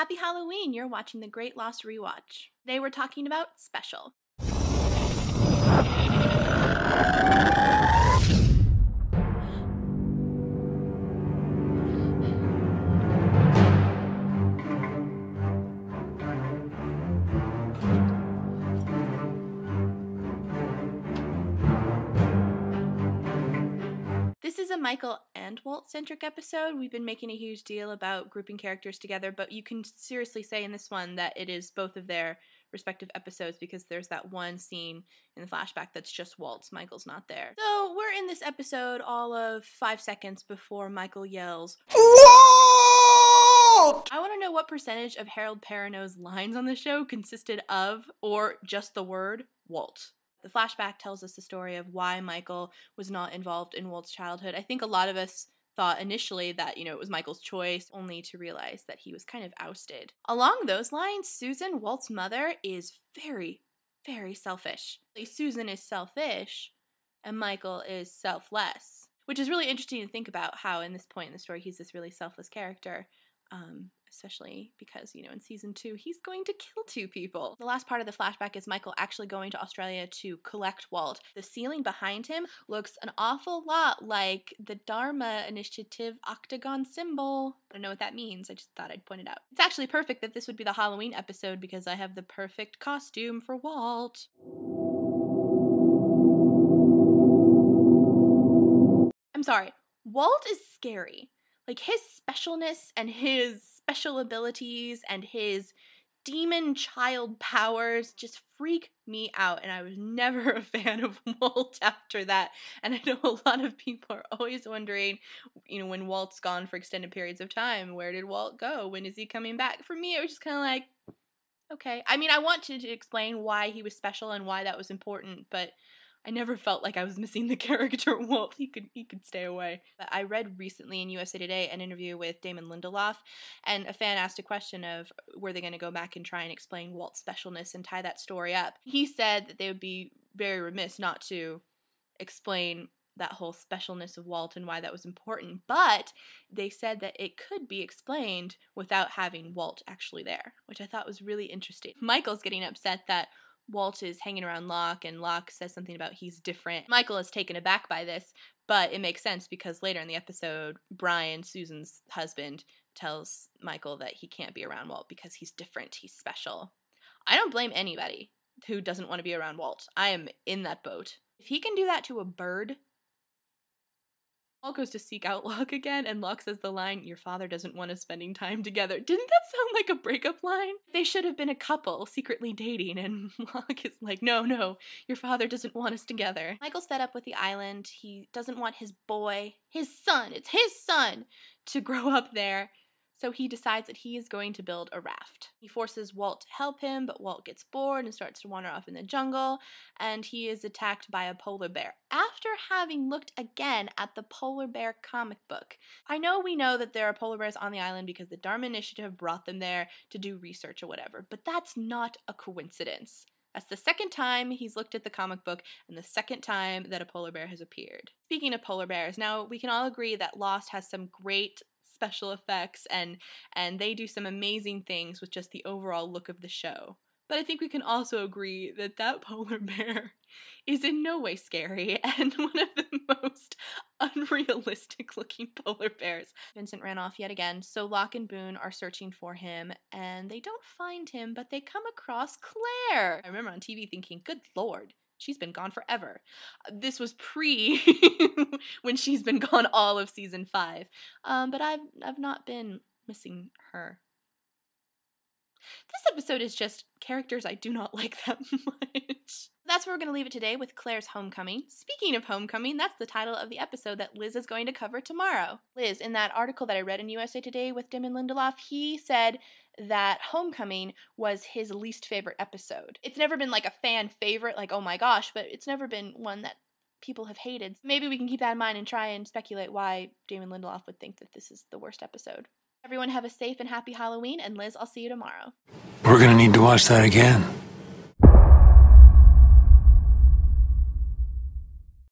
Happy Halloween! You're watching the Great Lost Rewatch. Today we're talking about Special. This is a Michael and Walt-centric episode. We've been making a huge deal about grouping characters together, but you can seriously say in this one that it is both of their respective episodes because there's that one scene in the flashback that's just Walt's. Michael's not there. So we're in this episode all of 5 seconds before Michael yells, "Walt!" I want to know what percentage of Harold Perrineau's lines on the show consisted of or just the word Walt. The flashback tells us the story of why Michael was not involved in Walt's childhood. I think a lot of us thought initially that, it was Michael's choice, only to realize that he was kind of ousted. Along those lines, Susan, Walt's mother, is very, very selfish. Susan is selfish, and Michael is selfless, which is really interesting to think about how in this point in the story he's this really selfless character. Especially because, in season 2, he's going to kill 2 people. The last part of the flashback is Michael actually going to Australia to collect Walt. The ceiling behind him looks an awful lot like the Dharma Initiative octagon symbol. I don't know what that means. I just thought I'd point it out. It's actually perfect that this would be the Halloween episode because I have the perfect costume for Walt. I'm sorry. Walt is scary. His specialness and his special abilities and his demon child powers just freak me out, and I was never a fan of Walt after that. And I know a lot of people are always wondering, when Walt's gone for extended periods of time, where did Walt go? When is he coming back? For me, it was just kind of like, okay. I mean, I wanted to explain why he was special and why that was important, but I never felt like I was missing the character Walt. He could stay away. But I read recently in USA Today an interview with Damon Lindelof, and a fan asked a question of were they going to go back and try and explain Walt's specialness and tie that story up. He said that they would be very remiss not to explain that whole specialness of Walt and why that was important, but they said that it could be explained without having Walt actually there, which I thought was really interesting. Michael's getting upset that Walt is hanging around Locke, and Locke says something about he's different. Michael is taken aback by this, but it makes sense because later in the episode, Brian, Susan's husband, tells Michael that he can't be around Walt because he's different, he's special. I don't blame anybody who doesn't want to be around Walt. I am in that boat. If he can do that to a bird, Walt goes to seek out Locke again, and Locke says the line, "Your father doesn't want us spending time together." Didn't that sound like a breakup line? They should have been a couple secretly dating, and Locke is like, no, your father doesn't want us together. Michael's fed up with the island. He doesn't want his boy, his son, it's his son, to grow up there. So he decides that he is going to build a raft. He forces Walt to help him, but Walt gets bored and starts to wander off in the jungle, and he is attacked by a polar bear after having looked again at the polar bear comic book. I know we know that there are polar bears on the island because the Dharma Initiative brought them there to do research or whatever, but that's not a coincidence. That's the second time he's looked at the comic book and the second time that a polar bear has appeared. Speaking of polar bears, now we can all agree that Lost has some great special effects and they do some amazing things with just the overall look of the show. But I think we can also agree that that polar bear is in no way scary and one of the most unrealistic looking polar bears. Vincent ran off yet again, so Locke and Boone are searching for him and they don't find him, but they come across Claire. I remember on TV thinking, good lord, she's been gone forever. This was pre when she's been gone all of season 5. But I've not been missing her. This episode is just characters I do not like that much. That's where we're going to leave it today with Claire's homecoming. Speaking of homecoming, that's the title of the episode that Liz is going to cover tomorrow. Liz, in that article that I read in USA Today with Damon Lindelof, he said that homecoming was his least favorite episode. It's never been like a fan favorite, like, oh my gosh, but it's never been one that people have hated. Maybe we can keep that in mind and try and speculate why Damon Lindelof would think that this is the worst episode. Everyone have a safe and happy Halloween, and Liz, I'll see you tomorrow. We're gonna need to watch that again.